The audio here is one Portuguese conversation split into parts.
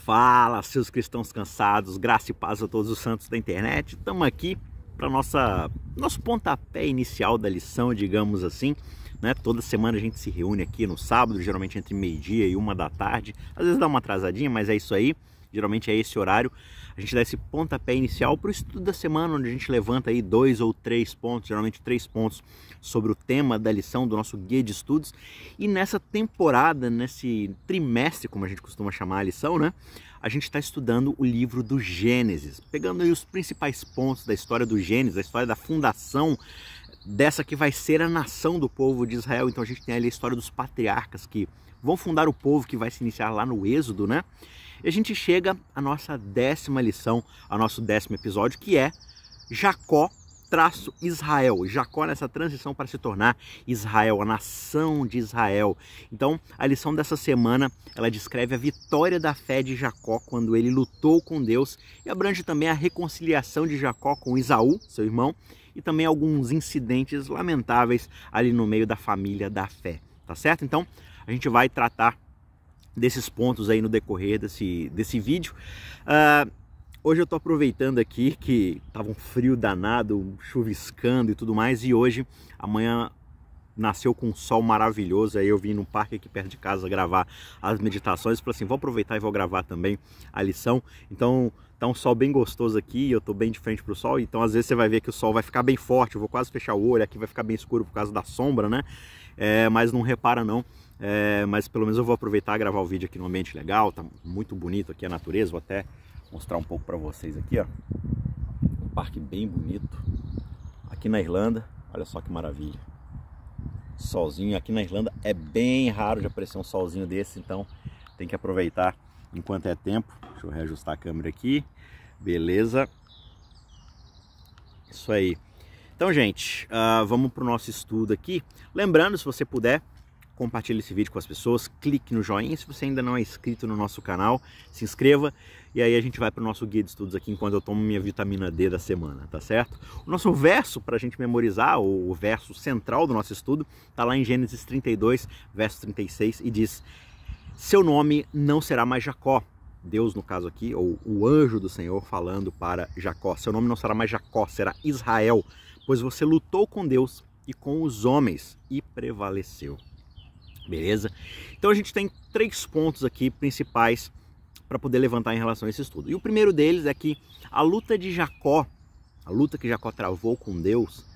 Fala, seus cristãos cansados, graça e paz a todos os santos da internet. Estamos aqui para nosso pontapé inicial da lição, digamos assim, né? Toda semana a gente se reúne aqui no sábado, geralmente entre meio-dia e 1 da tarde. Às vezes dá uma atrasadinha, mas é isso aí. Geralmente é esse horário. A gente dá esse pontapé inicial para o estudo da semana, onde a gente levanta aí 2 ou 3 pontos, geralmente 3 pontos, sobre o tema da lição do nosso guia de estudos. E nessa temporada, nesse trimestre, como a gente costuma chamar a lição, né? A gente está estudando o livro do Gênesis, pegando aí os principais pontos da história do Gênesis, a história da fundação dessa que vai ser a nação do povo de Israel. Então a gente tem ali a história dos patriarcas que vão fundar o povo que vai se iniciar lá no Êxodo, né? E a gente chega à nossa 10ª lição, ao nosso 10º episódio, que é Jacó traço Israel. Jacó nessa transição para se tornar Israel, a nação de Israel. Então, a lição dessa semana, ela descreve a vitória da fé de Jacó quando ele lutou com Deus e abrange também a reconciliação de Jacó com Esaú, seu irmão, e também alguns incidentes lamentáveis ali no meio da família da fé, tá certo? Então, a gente vai tratar desses pontos aí no decorrer desse vídeo. Hoje eu tô aproveitando aqui que tava um frio danado, chuviscando e tudo mais, e hoje, amanhã nasceu com um sol maravilhoso. Aí eu vim num parque aqui perto de casa gravar as meditações, falei assim, vou aproveitar e vou gravar também a lição. Então tá um sol bem gostoso aqui, eu tô bem de frente pro sol, então às vezes você vai ver que o sol vai ficar bem forte, eu vou quase fechar o olho, aqui vai ficar bem escuro por causa da sombra, né? Mas não repara não. Mas pelo menos eu vou aproveitar e gravar o vídeo aqui no ambiente legal, tá muito bonito aqui a natureza, vou até mostrar um pouco para vocês aqui, ó. Um parque bem bonito, aqui na Irlanda, olha só que maravilha. Solzinho, aqui na Irlanda é bem raro de aparecer um solzinho desse, então tem que aproveitar enquanto é tempo. Deixa eu reajustar a câmera aqui, beleza. Isso aí. Então, gente, vamos para o nosso estudo aqui. Lembrando, se você puder, compartilhe esse vídeo com as pessoas, clique no joinha. Se você ainda não é inscrito no nosso canal, se inscreva. E aí a gente vai para o nosso guia de estudos aqui enquanto eu tomo minha vitamina D da semana, tá certo? O nosso verso para a gente memorizar, o verso central do nosso estudo, está lá em Gênesis 32, verso 36, e diz: seu nome não será mais Jacó. Deus, no caso aqui, ou o anjo do Senhor falando para Jacó. Seu nome não será mais Jacó, será Israel, pois você lutou com Deus e com os homens e prevaleceu. Beleza? Então a gente tem 3 pontos aqui principais para poder levantar em relação a esse estudo. E o primeiro deles é que a luta de Jacó, a luta que Jacó travou com Deus,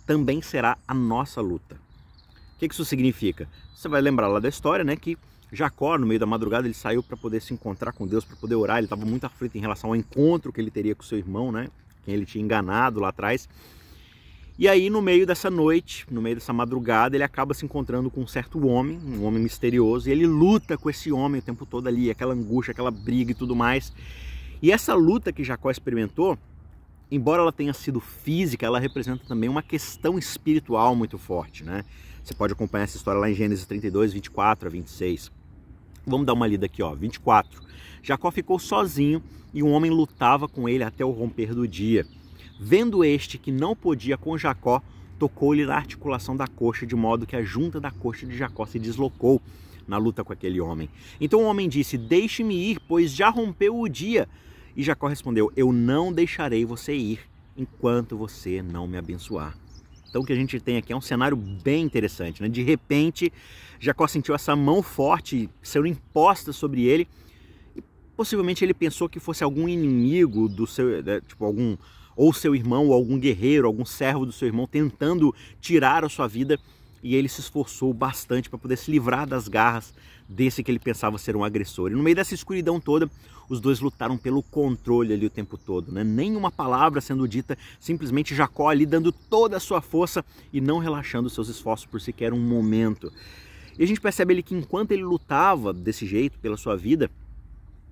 também será a nossa luta. O que isso significa? Você vai lembrar lá da história, né, que Jacó, no meio da madrugada, ele saiu para poder se encontrar com Deus, para poder orar. Ele estava muito aflito em relação ao encontro que ele teria com seu irmão, né, quem ele tinha enganado lá atrás. E aí, no meio dessa noite, no meio dessa madrugada, ele acaba se encontrando com um certo homem, um homem misterioso, e ele luta com esse homem o tempo todo ali, aquela angústia, aquela briga e tudo mais. E essa luta que Jacó experimentou, embora ela tenha sido física, ela representa também uma questão espiritual muito forte, né? Você pode acompanhar essa história lá em Gênesis 32, 24 a 26. Vamos dar uma lida aqui, ó, 24. Jacó ficou sozinho e um homem lutava com ele até o romper do dia. Vendo este que não podia com Jacó, tocou-lhe na articulação da coxa, de modo que a junta da coxa de Jacó se deslocou na luta com aquele homem. Então o homem disse: deixe-me ir, pois já rompeu o dia. E Jacó respondeu: eu não deixarei você ir, enquanto você não me abençoar. Então o que a gente tem aqui é um cenário bem interessante, né? De repente, Jacó sentiu essa mão forte sendo imposta sobre ele, e possivelmente ele pensou que fosse algum inimigo do seu, né? Tipo ou seu irmão, ou algum guerreiro, algum servo do seu irmão tentando tirar a sua vida, e ele se esforçou bastante para poder se livrar das garras desse que ele pensava ser um agressor. E no meio dessa escuridão toda, os dois lutaram pelo controle ali o tempo todo, né? Nenhuma palavra sendo dita, simplesmente Jacó ali dando toda a sua força e não relaxando seus esforços por sequer um momento. E a gente percebe ali que enquanto ele lutava desse jeito pela sua vida,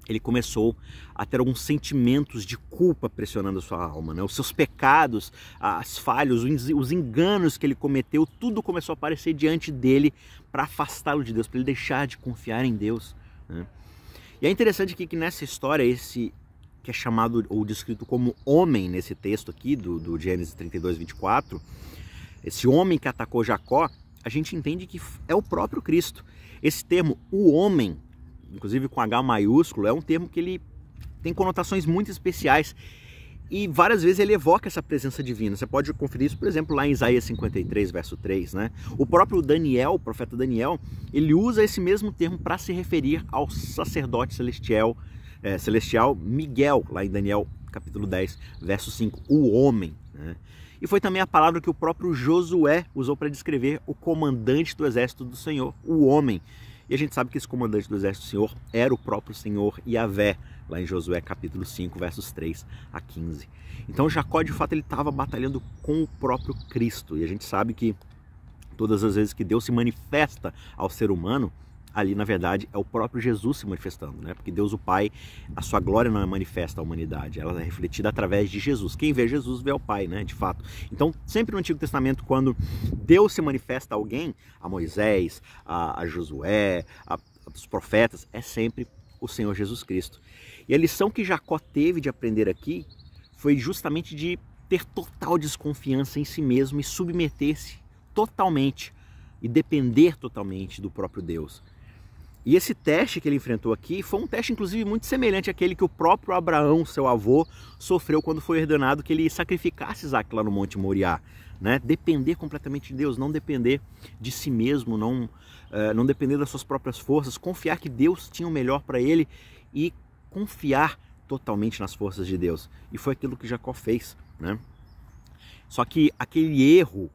ele começou a ter alguns sentimentos de culpa pressionando a sua alma, né? Os seus pecados, as falhas, os enganos que ele cometeu, tudo começou a aparecer diante dele para afastá-lo de Deus, para ele deixar de confiar em Deus, né? E é interessante aqui que nessa história, esse que é chamado ou descrito como homem nesse texto aqui do Gênesis 32, 24, esse homem que atacou Jacó, a gente entende que é o próprio Cristo. Esse termo, o homem, inclusive com H maiúsculo, é um termo que ele tem conotações muito especiais e várias vezes ele evoca essa presença divina. Você pode conferir isso, por exemplo, lá em Isaías 53, verso 3, né? O próprio Daniel, o profeta Daniel, ele usa esse mesmo termo para se referir ao sacerdote celestial Miguel, lá em Daniel capítulo 10, verso 5, o homem, né? E foi também a palavra que o próprio Josué usou para descrever o comandante do exército do Senhor, o homem. E a gente sabe que esse comandante do exército do Senhor era o próprio Senhor Yahvé, lá em Josué capítulo 5, versos 3 a 15. Então Jacó, de fato, ele estava batalhando com o próprio Cristo. E a gente sabe que todas as vezes que Deus se manifesta ao ser humano, ali, na verdade, é o próprio Jesus se manifestando, né? Porque Deus, o Pai, a sua glória não é manifesta à humanidade, ela é refletida através de Jesus. Quem vê Jesus vê o Pai, né? De fato. Então, sempre no Antigo Testamento, quando Deus se manifesta a alguém, a Moisés, a Josué, os profetas, é sempre o Senhor Jesus Cristo. E a lição que Jacó teve de aprender aqui foi justamente de ter total desconfiança em si mesmo e submeter-se totalmente e depender totalmente do próprio Deus. E esse teste que ele enfrentou aqui foi um teste, inclusive, muito semelhante àquele que o próprio Abraão, seu avô, sofreu quando foi ordenado que ele sacrificasse Isaac lá no Monte Moriá, né? Depender completamente de Deus, não depender de si mesmo, não depender das suas próprias forças, confiar que Deus tinha o melhor para ele e confiar totalmente nas forças de Deus. E foi aquilo que Jacó fez, né? Só que aquele erro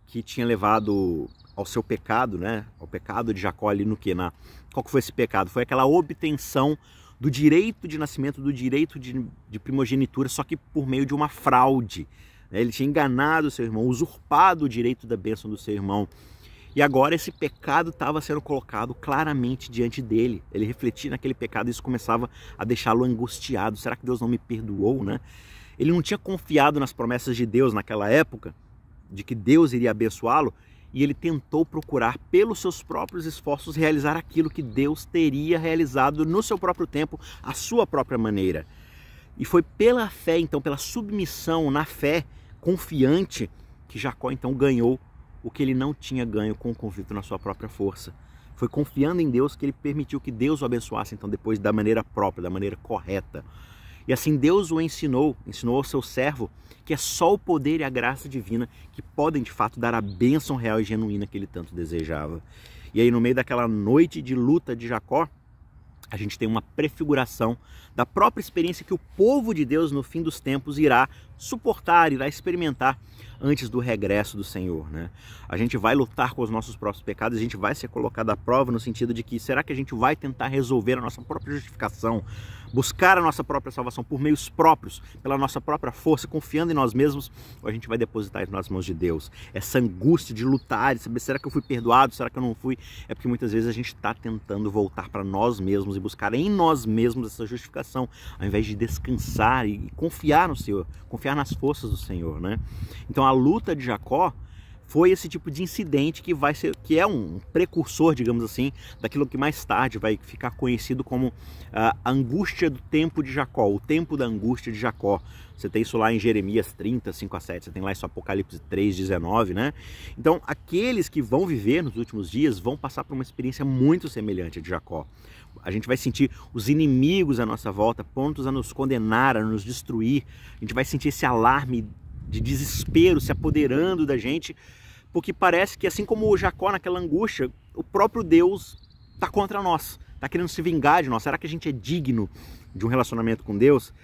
que tinha levado ao seu pecado, né? Ao pecado de Jacó ali no quê? Qual que foi esse pecado? Foi aquela obtenção do direito de nascimento, do direito de primogenitura, só que por meio de uma fraude. Ele tinha enganado o seu irmão, usurpado o direito da bênção do seu irmão. E agora esse pecado estava sendo colocado claramente diante dele. Ele refletia naquele pecado e isso começava a deixá-lo angustiado. Será que Deus não me perdoou, né? Ele não tinha confiado nas promessas de Deus naquela época, de que Deus iria abençoá-lo, e ele tentou procurar, pelos seus próprios esforços, realizar aquilo que Deus teria realizado no seu próprio tempo, à sua própria maneira. E foi pela fé, então, pela submissão na fé, confiante, que Jacó, então, ganhou o que ele não tinha ganho com o conflito na sua própria força. Foi confiando em Deus que ele permitiu que Deus o abençoasse, então, depois da maneira própria, da maneira correta. E assim Deus o ensinou ao seu servo que é só o poder e a graça divina que podem de fato dar a bênção real e genuína que ele tanto desejava. E aí no meio daquela noite de luta de Jacó, a gente tem uma prefiguração da própria experiência que o povo de Deus no fim dos tempos irá suportar, irá experimentar antes do regresso do Senhor, né? A gente vai lutar com os nossos próprios pecados, a gente vai ser colocado à prova no sentido de que será que a gente vai tentar resolver a nossa própria justificação, buscar a nossa própria salvação por meios próprios, pela nossa própria força, confiando em nós mesmos, ou a gente vai depositar nas mãos de Deus? Essa angústia de lutar, de saber, será que eu fui perdoado, será que eu não fui? É porque muitas vezes a gente está tentando voltar para nós mesmos e buscar em nós mesmos essa justificação, ao invés de descansar e confiar no Senhor, confiar nas forças do Senhor, né? Então a luta de Jacó foi esse tipo de incidente que é um precursor, digamos assim, daquilo que mais tarde vai ficar conhecido como a angústia do tempo de Jacó, o tempo da angústia de Jacó. Você tem isso lá em Jeremias 30, 5 a 7, você tem lá isso Apocalipse 3, 19, né? Então, aqueles que vão viver nos últimos dias vão passar por uma experiência muito semelhante a de Jacó. A gente vai sentir os inimigos à nossa volta, prontos a nos condenar, a nos destruir. A gente vai sentir esse alarme de desespero se apoderando da gente, porque parece que, assim como o Jacó naquela angústia, o próprio Deus está contra nós, está querendo se vingar de nós. Será que a gente é digno de um relacionamento com Deus?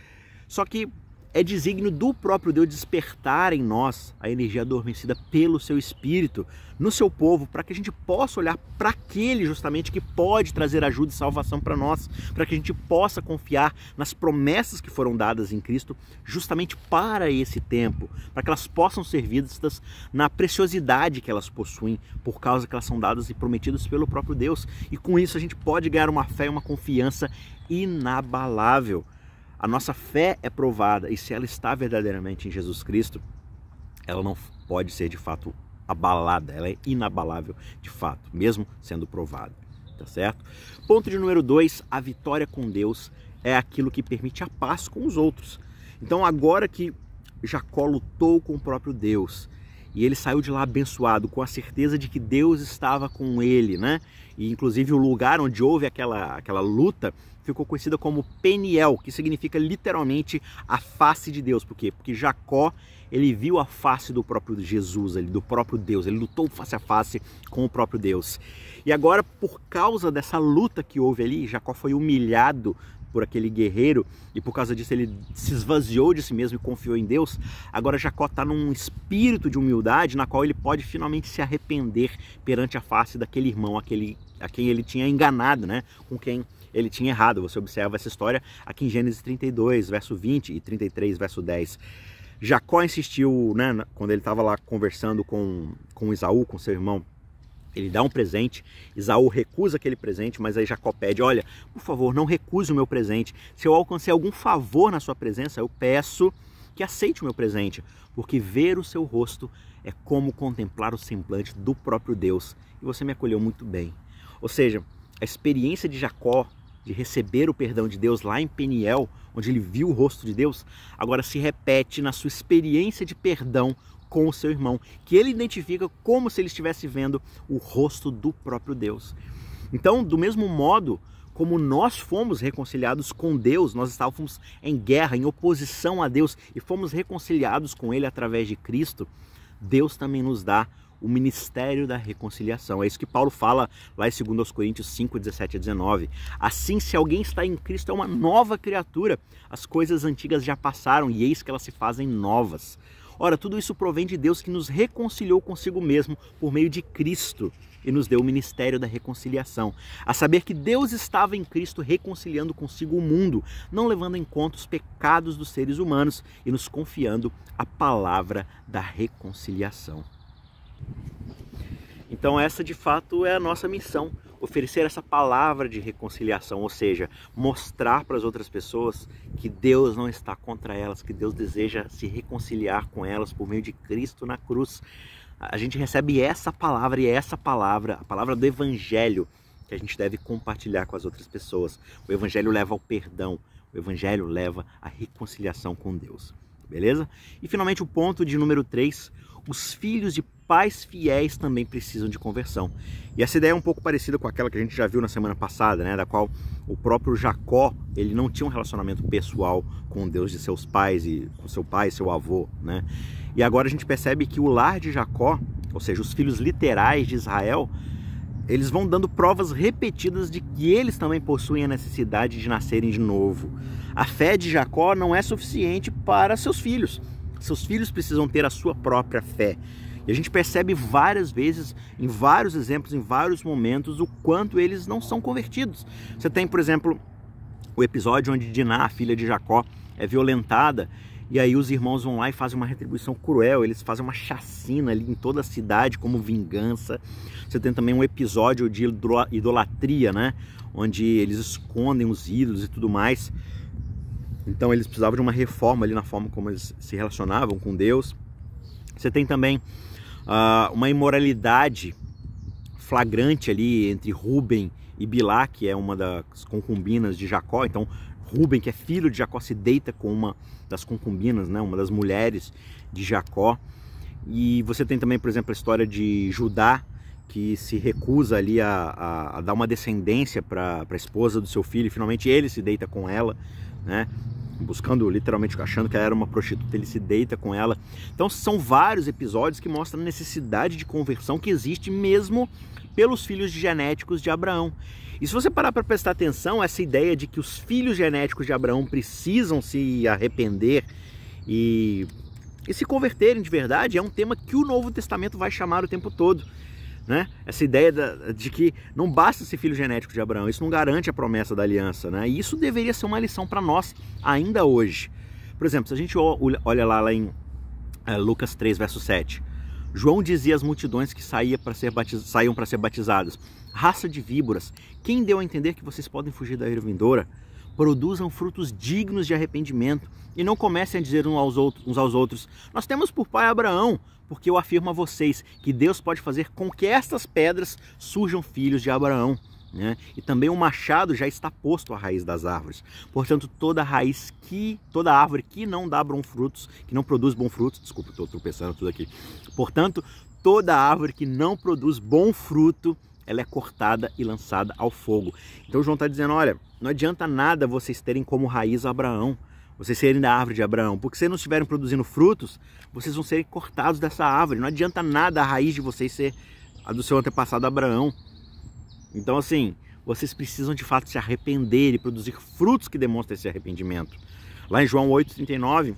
Só que é desígnio do próprio Deus despertar em nós a energia adormecida pelo seu Espírito, no seu povo, para que a gente possa olhar para aquele justamente que pode trazer ajuda e salvação para nós, para que a gente possa confiar nas promessas que foram dadas em Cristo justamente para esse tempo, para que elas possam ser vistas na preciosidade que elas possuem, por causa que elas são dadas e prometidas pelo próprio Deus. E com isso a gente pode ganhar uma fé e uma confiança inabalável. A nossa fé é provada, e se ela está verdadeiramente em Jesus Cristo, ela não pode ser de fato abalada, ela é inabalável de fato, mesmo sendo provada, tá certo? Ponto de número 2, a vitória com Deus é aquilo que permite a paz com os outros. Então agora que Jacó lutou com o próprio Deus, E ele saiu de lá abençoado, com a certeza de que Deus estava com ele, né? E inclusive o lugar onde houve aquela luta ficou conhecida como Peniel, que significa literalmente a face de Deus. Por quê? Porque Jacó, ele viu a face do próprio Jesus, do próprio Deus, ele lutou face a face com o próprio Deus. E agora, por causa dessa luta que houve ali, Jacó foi humilhado por aquele guerreiro, e por causa disso ele se esvaziou de si mesmo e confiou em Deus. Agora Jacó está num espírito de humildade na qual ele pode finalmente se arrepender perante a face daquele irmão, a quem ele tinha enganado, né? Com quem ele tinha errado. Você observa essa história aqui em Gênesis 32, verso 20 e 33, verso 10. Jacó insistiu, né, quando ele estava lá conversando com Esaú, com seu irmão. Ele dá um presente, Esaú recusa aquele presente, mas aí Jacó pede: olha, por favor, não recuse o meu presente. Se eu alcancei algum favor na sua presença, eu peço que aceite o meu presente, porque ver o seu rosto é como contemplar o semblante do próprio Deus, e você me acolheu muito bem. Ou seja, a experiência de Jacó de receber o perdão de Deus lá em Peniel, onde ele viu o rosto de Deus, agora se repete na sua experiência de perdão com o seu irmão, que ele identifica como se ele estivesse vendo o rosto do próprio Deus. Então, do mesmo modo como nós fomos reconciliados com Deus, nós estávamos em guerra, em oposição a Deus, e fomos reconciliados com Ele através de Cristo, Deus também nos dá o ministério da reconciliação. É isso que Paulo fala lá em 2 Coríntios 5, 17 a 19. Assim, se alguém está em Cristo, é uma nova criatura. As coisas antigas já passaram e eis que elas se fazem novas. Ora, tudo isso provém de Deus, que nos reconciliou consigo mesmo por meio de Cristo e nos deu o ministério da reconciliação. A saber que Deus estava em Cristo reconciliando consigo o mundo, não levando em conta os pecados dos seres humanos e nos confiando a palavra da reconciliação. Então essa de fato é a nossa missão, oferecer essa palavra de reconciliação, ou seja, mostrar para as outras pessoas que Deus não está contra elas, que Deus deseja se reconciliar com elas por meio de Cristo na cruz. A gente recebe essa palavra, e é essa palavra, a palavra do Evangelho, que a gente deve compartilhar com as outras pessoas. O Evangelho leva ao perdão, o Evangelho leva à reconciliação com Deus. Beleza? E finalmente o ponto de número 3, os filhos de pais fiéis também precisam de conversão. E essa ideia é um pouco parecida com aquela que a gente já viu na semana passada, né? Da qual o próprio Jacó, ele não tinha um relacionamento pessoal com Deus de seus pais, e com seu pai e seu avô, né? E agora a gente percebe que o lar de Jacó, ou seja, os filhos literais de Israel, eles vão dando provas repetidas de que eles também possuem a necessidade de nascerem de novo. A fé de Jacó não é suficiente para seus filhos. Seus filhos precisam ter a sua própria fé. E a gente percebe várias vezes, em vários exemplos, em vários momentos, o quanto eles não são convertidos. Você tem, por exemplo, o episódio onde Diná, a filha de Jacó, é violentada, e aí os irmãos vão lá e fazem uma retribuição cruel, eles fazem uma chacina ali em toda a cidade como vingança. Você tem também um episódio de idolatria, né? Onde eles escondem os ídolos e tudo mais. Então eles precisavam de uma reforma ali na forma como eles se relacionavam com Deus. Você tem também uma imoralidade flagrante ali entre Rúben e Bilá, que é uma das concubinas de Jacó. Então Rúben, que é filho de Jacó, se deita com uma das concubinas, né, uma das mulheres de Jacó. E você tem também, por exemplo, a história de Judá, que se recusa ali a dar uma descendência para a esposa do seu filho, e finalmente ele se deita com ela, né, buscando, literalmente, achando que ela era uma prostituta, ele se deita com ela. Então são vários episódios que mostram a necessidade de conversão que existe mesmo pelos filhos genéticos de Abraão. E se você parar para prestar atenção, essa ideia de que os filhos genéticos de Abraão precisam se arrepender e se converterem de verdade é um tema que o Novo Testamento vai chamar o tempo todo, né? Essa ideia de que não basta ser filho genético de Abraão, isso não garante a promessa da aliança, né? E isso deveria ser uma lição para nós ainda hoje. Por exemplo, se a gente olha lá em Lucas 3, verso 7, João dizia às multidões que saíam para ser batizadas: raça de víboras, quem deu a entender que vocês podem fugir da ira vindoura? Produzam frutos dignos de arrependimento e não comecem a dizer uns aos outros: nós temos por pai Abraão, porque eu afirmo a vocês que Deus pode fazer com que estas pedras surjam filhos de Abraão. né? E também o machado já está posto à raiz das árvores. Portanto, toda árvore que não dá bons frutos, que não produz bons frutos, desculpa, estou tropeçando tudo aqui. Portanto, toda árvore que não produz bom fruto, ela é cortada e lançada ao fogo. Então João está dizendo, olha, não adianta nada vocês terem como raiz Abraão, vocês serem da árvore de Abraão, porque se não estiverem produzindo frutos, vocês vão ser cortados dessa árvore. Não adianta nada a raiz de vocês ser a do seu antepassado Abraão. Então assim, vocês precisam de fato se arrepender e produzir frutos que demonstrem esse arrependimento. Lá em João 8,39,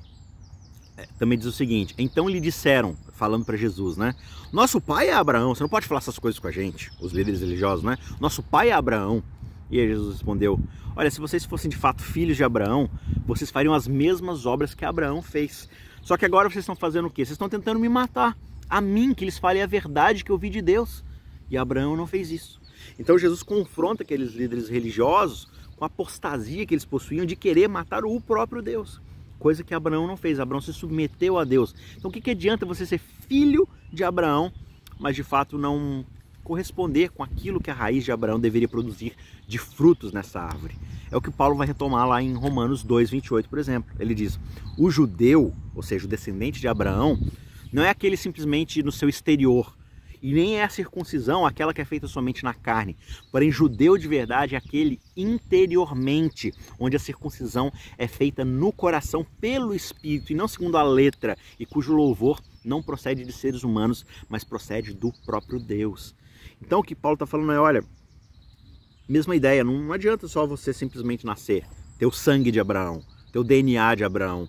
também diz o seguinte, então lhe disseram, falando para Jesus, né? Nosso pai é Abraão, você não pode falar essas coisas com a gente, os líderes religiosos, né? Nosso pai é Abraão. E aí Jesus respondeu, olha, se vocês fossem de fato filhos de Abraão, vocês fariam as mesmas obras que Abraão fez. Só que agora vocês estão fazendo o quê? Vocês estão tentando me matar, a mim, que lhes falei a verdade que eu vi de Deus. E Abraão não fez isso. Então Jesus confronta aqueles líderes religiosos com a apostasia que eles possuíam de querer matar o próprio Deus. Coisa que Abraão não fez. Abraão se submeteu a Deus. Então o que adianta você ser filho de Abraão, mas de fato não corresponder com aquilo que a raiz de Abraão deveria produzir de frutos nessa árvore? É o que Paulo vai retomar lá em Romanos 2,28, por exemplo. Ele diz, o judeu, ou seja, o descendente de Abraão, não é aquele simplesmente no seu exterior, e nem é a circuncisão aquela que é feita somente na carne. Porém, judeu de verdade é aquele interiormente, onde a circuncisão é feita no coração pelo Espírito e não segundo a letra, e cujo louvor não procede de seres humanos, mas procede do próprio Deus. Então o que Paulo está falando é, olha, mesma ideia, não adianta só você simplesmente nascer, ter o sangue de Abraão, ter o DNA de Abraão.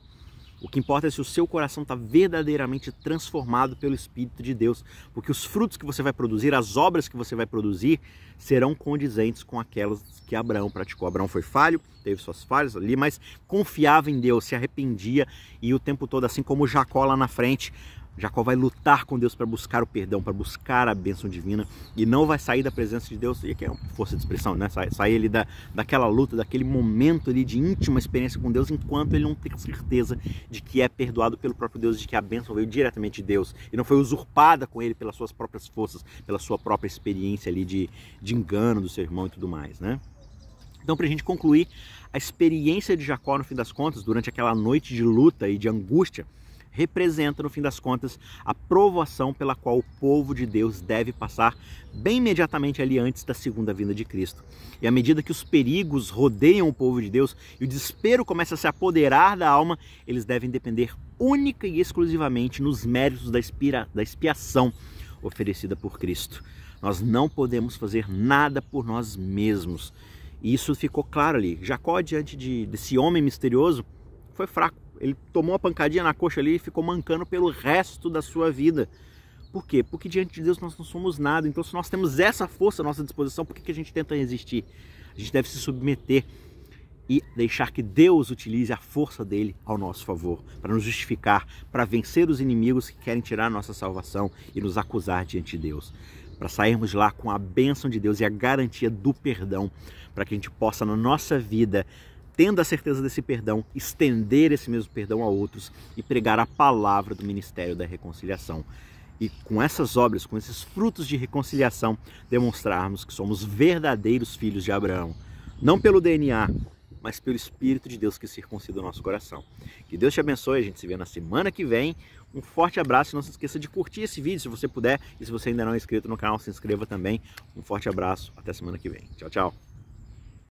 O que importa é se o seu coração está verdadeiramente transformado pelo Espírito de Deus, porque os frutos que você vai produzir, as obras que você vai produzir, serão condizentes com aquelas que Abraão praticou. Abraão foi falho, teve suas falhas ali, mas confiava em Deus, se arrependia, e o tempo todo, assim como Jacó lá na frente, Jacó vai lutar com Deus para buscar o perdão, para buscar a bênção divina, e não vai sair da presença de Deus, e aqui é uma força de expressão, né? Sair ali daquela luta, daquele momento ali de íntima experiência com Deus, enquanto ele não tem certeza de que é perdoado pelo próprio Deus, de que a bênção veio diretamente de Deus, e não foi usurpada com ele pelas suas próprias forças, pela sua própria experiência ali de engano do seu irmão e tudo mais, né? Então, para a gente concluir, a experiência de Jacó, no fim das contas, durante aquela noite de luta e de angústia, representa, no fim das contas, a provação pela qual o povo de Deus deve passar bem imediatamente ali antes da segunda vinda de Cristo. E à medida que os perigos rodeiam o povo de Deus e o desespero começa a se apoderar da alma, eles devem depender única e exclusivamente nos méritos da expiação oferecida por Cristo. Nós não podemos fazer nada por nós mesmos. E isso ficou claro ali. Jacó, diante desse homem misterioso, foi fraco. Ele tomou uma pancadinha na coxa ali e ficou mancando pelo resto da sua vida. Por quê? Porque diante de Deus nós não somos nada. Então, se nós temos essa força à nossa disposição, por que a gente tenta resistir? A gente deve se submeter e deixar que Deus utilize a força dele ao nosso favor, para nos justificar, para vencer os inimigos que querem tirar a nossa salvação e nos acusar diante de Deus. Para sairmos de lá com a bênção de Deus e a garantia do perdão, para que a gente possa, na nossa vida, tendo a certeza desse perdão, estender esse mesmo perdão a outros e pregar a palavra do ministério da reconciliação. E com essas obras, com esses frutos de reconciliação, demonstrarmos que somos verdadeiros filhos de Abraão. Não pelo DNA, mas pelo Espírito de Deus que circuncida o nosso coração. Que Deus te abençoe, a gente se vê na semana que vem. Um forte abraço e não se esqueça de curtir esse vídeo se você puder. E se você ainda não é inscrito no canal, se inscreva também. Um forte abraço, até semana que vem. Tchau, tchau.